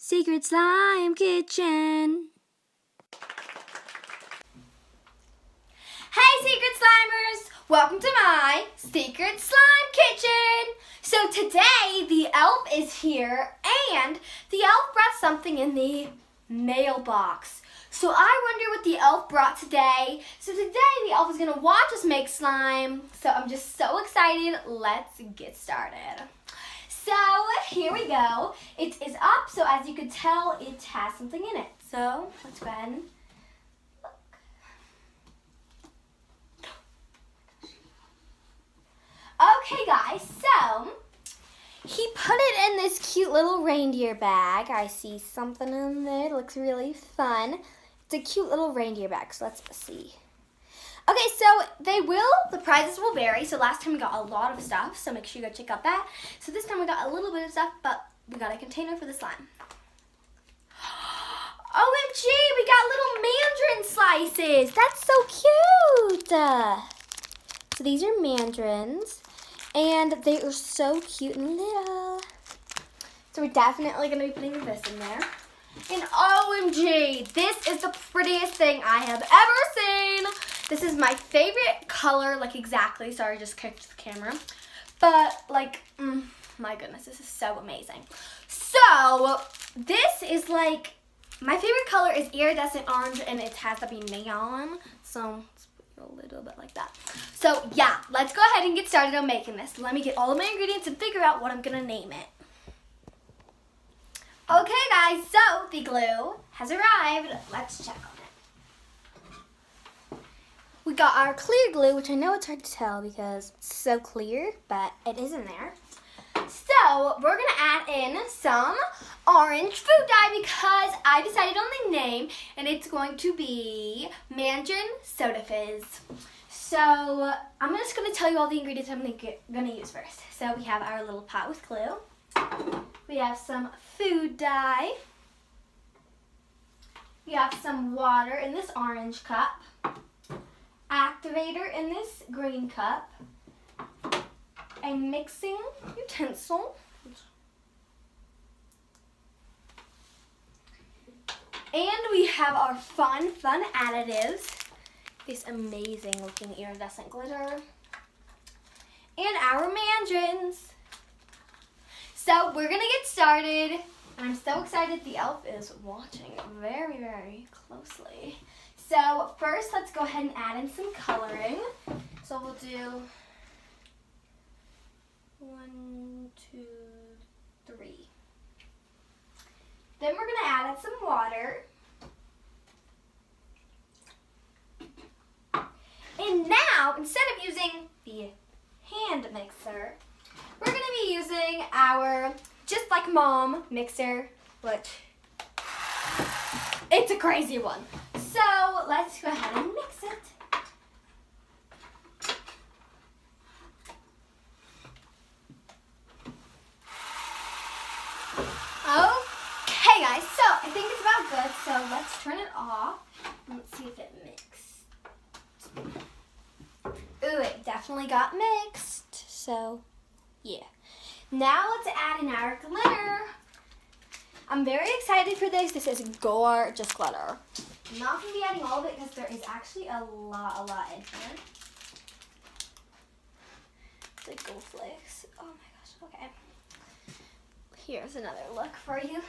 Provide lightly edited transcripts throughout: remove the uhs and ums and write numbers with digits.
Secret Slime Kitchen. Hey Secret Slimers! Welcome to my Secret Slime Kitchen! So today the elf is here and the elf brought something in the mailbox. So I wonder what the elf brought today. So today the elf is going to watch us make slime. So I'm just so excited. Let's get started. So here we go. It is up, so as you can tell, it has something in it. So let's go ahead and look. Okay guys, so he put it in this cute little reindeer bag. I see something in there. It looks really fun. It's a cute little reindeer bag, so let's see. Okay, so the prizes will vary. So last time we got a lot of stuff, so make sure you go check out that. So this time we got a little bit of stuff, but we got a container for the slime. OMG, we got little mandarin slices. That's so cute. So these are mandarins, and they are so cute and little. So we're definitely gonna be putting this in there. And OMG, this is the prettiest thing I have ever seen. This is my favorite color, like exactly. Sorry, just kicked the camera. But like, my goodness, this is so amazing. So this is like, my favorite color is iridescent orange and it has to be neon. So let's put it a little bit like that. So yeah, let's go ahead and get started on making this. Let me get all of my ingredients and figure out what I'm gonna name it. Okay guys, so the glue has arrived. Let's check on it. We got our clear glue, which I know it's hard to tell because it's so clear, but it is in there. So we're gonna add in some orange food dye because I decided on the name and it's going to be Mandarin Soda Fizz. So I'm just gonna tell you all the ingredients I'm gonna use first. So we have our little pot with glue. We have some food dye. We have some water in this orange cup. Activator in this green cup. A mixing utensil. And we have our fun additives. This amazing looking iridescent glitter. And our mandarins. So we're gonna get started, and I'm so excited the elf is watching very, very closely. So first, let's go ahead and add in some coloring. So we'll do 1, 2, 3. Then we're gonna add in some water. And now, instead of using the hand mixer, we're going to be using our Just Like Mom mixer, which it's a crazy one. So let's go ahead and mix it. Okay guys, so I think it's about good, so let's turn it off. Let's see if it mixed. Ooh, it definitely got mixed, so yeah. Now let's add in our glitter. I'm very excited for this. This is gorgeous glitter. I'm not going to be adding all of it because there is actually a lot in here. It's like gold flakes. Oh my gosh, okay. Here's another look for you.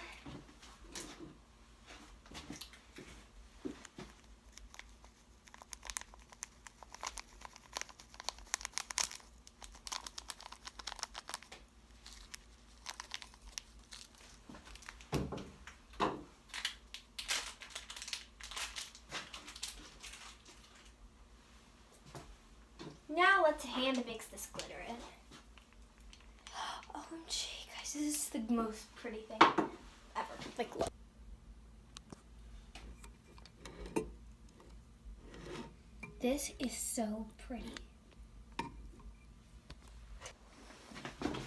Now let's hand mix this glitter in. OMG, guys, this is the most pretty thing ever. Like, look. This is so pretty.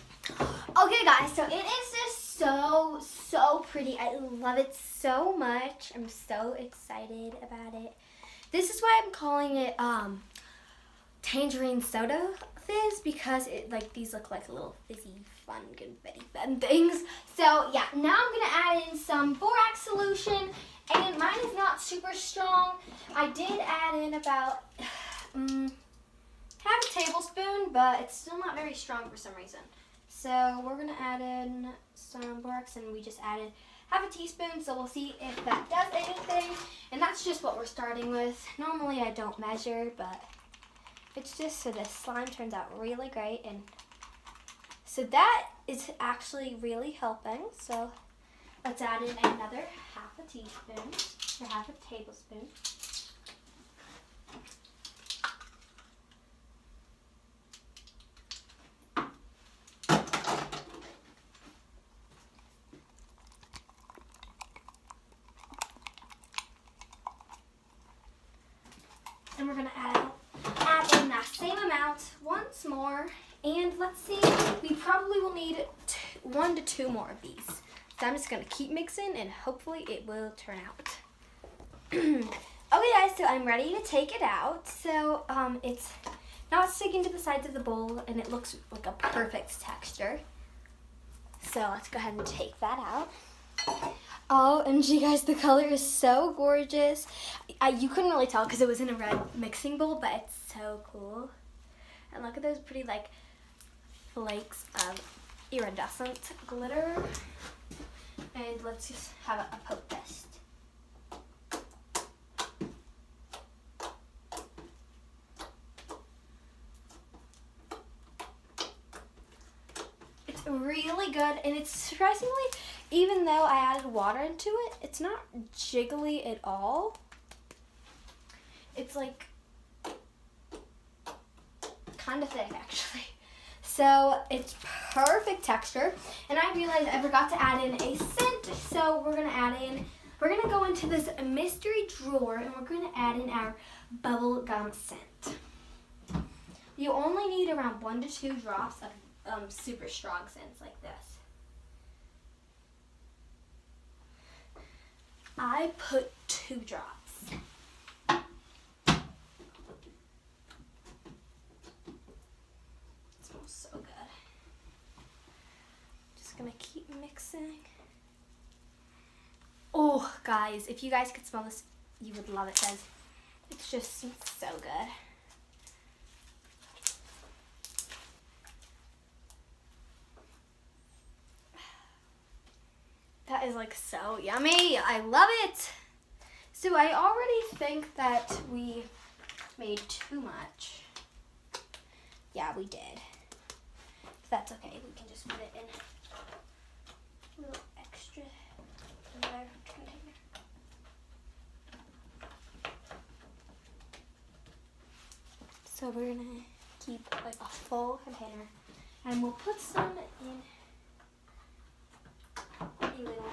Okay, guys, so it is just so pretty. I love it so much. I'm so excited about it. This is why I'm calling it tangerine soda fizz, because it these look like little fizzy, fun, confetti fun things. So yeah, now I'm gonna add in some super strong. I did add in about half a tablespoon, but it's still not very strong for some reason. So we're gonna add in some borax, and we just added half a teaspoon, so we'll see if that does anything. And that's just what we're starting with. Normally I don't measure, but it's just so the slime turns out really great. And so that is actually really helping. So let's add in another half a teaspoon, or half a tablespoon. And we're gonna add in that same amount once more. And let's see, we probably will need 1 to 2 more of these. So I'm just gonna keep mixing and hopefully it will turn out. Okay guys, so I'm ready to take it out. So it's not sticking to the sides of the bowl and it looks like a perfect texture. So let's go ahead and take that out. OMG guys, the color is so gorgeous. You couldn't really tell because it was in a red mixing bowl, but it's so cool. And look at those pretty like flakes of iridescent glitter. And let's just have a poke test. It's really good, and it's surprisingly, even though I added water into it, it's not jiggly at all. It's like kind of thick actually. So it's perfect texture. And I realized I forgot to add in a scent. So we're gonna go into this mystery drawer and we're gonna add in our bubble gum scent. You only need around 1 to 2 drops of super strong scents like this. I put 2 drops. It smells so good. Just gonna keep mixing. Oh, guys, if you guys could smell this, you would love it, guys. It's just so good. That is like so yummy. I love it. So I already think that we made too much. Yeah, we did. But that's okay. We can just put it in a little extra container. So we're gonna keep like a full container, and we'll put some in a little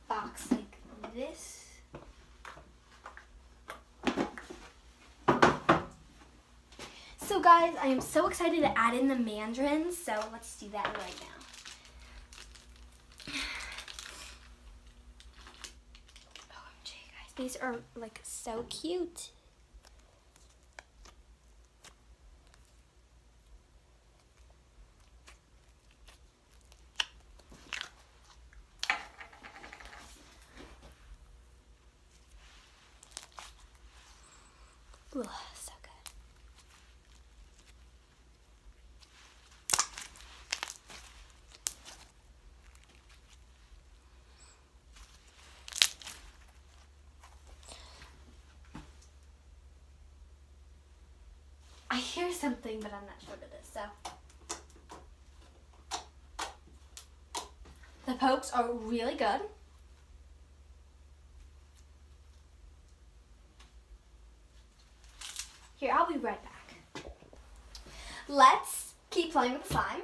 box like this. So guys, I am so excited to add in the mandarins, so let's do that right now. OMG guys, these are like so cute. Ooh, so good. I hear something, but I'm not sure what it is, so. The pokes are really good. Here, I'll be right back. Let's keep playing with the slime.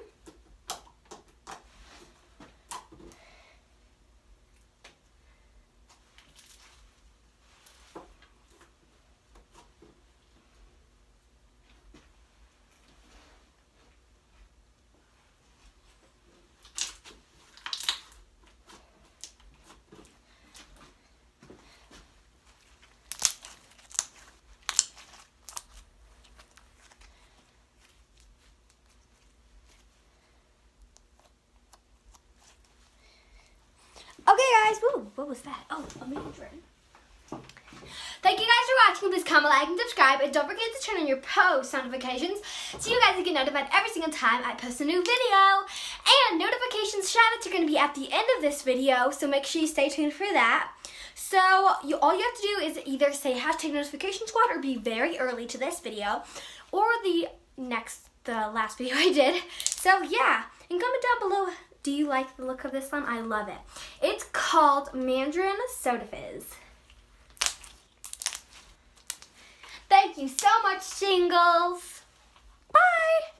Okay guys, woo, what was that? Oh, a mandarin. Thank you guys for watching. Please comment, like, and subscribe. And don't forget to turn on your post notifications so you guys can get notified every single time I post a new video. And notifications shoutouts are going to be at the end of this video, so make sure you stay tuned for that. So all you have to do is either say hashtag notification squad or be very early to this video or the last video I did. So yeah, and comment down below, do you like the look of this slime? I love it. It's called Mandarin Soda Fizz. Thank you so much, Shingles. Bye.